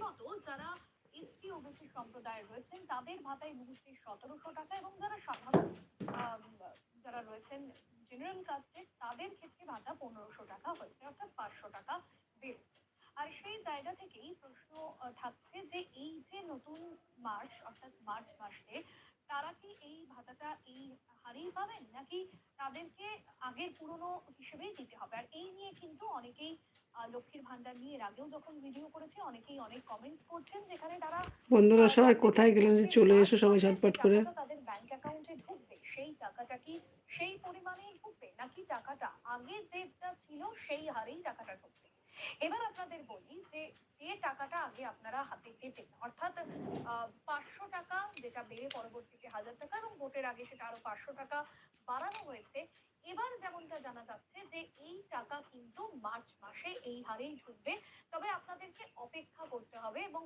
বিশেষত যারা ST OBC সম্প্রদায়ের রয়েছেন তাদের ভাতা এই মুহূর্তে ১৭০০ টাকা, এবং যারা সাধারণ যারা রয়েছেন জেনারেল কাস্টের তাদের ক্ষেত্রে ভাতা ১৫০০ টাকা হয়েছে, অর্থাৎ ৫০০ টাকা বেড়েছে। আর সেই জায়গা থেকেই প্রশ্ন থাকছে যে এই যে নতুন মার্চ অর্থাৎ মার্চ মাসে তারা কি এই ভাতাটা এই হারেই পাবেন, নাকি তাদেরকে আগের পুরনো হিসেবেই দিতে হবে? আর এই নিয়ে কিন্তু অনেকেই লক্ষ্মীর ভান্ডার নিয়ে এর আগেও যখন ভিডিও করেছে অনেকেই অনেক কমেন্টস করছেন, যেখানে তারা বন্ধুরা সবাই কোথায় গেলেন যে চলে এসো সবাই ঝটপট করে। তাদের ব্যাংক অ্যাকাউন্টে ঢুকবে সেই টাকাটা কি সেই পরিমাণেই ঢুকবে, নাকি টাকাটা আগে যেটা ছিল সেই হারেই টাকাটা ঢুকবে? এবার আপনাদের বলি যে যে টাকাটা আগে আপনারা হাতে পেতেন, অর্থাৎ ৫০০ টাকা, যেটা বেড়ে পরবর্তীতে ১০০০ টাকা, এবং ভোটের আগে সেটা আরো ৫০০ টাকা বাড়ানো হয়েছে। এবার যেমনটা জানা যাচ্ছে যে এই টাকা কিন্তু মার্চ মাসে এই হারেই ঢুকবে, তবে আপনাদেরকে অপেক্ষা করতে হবে এবং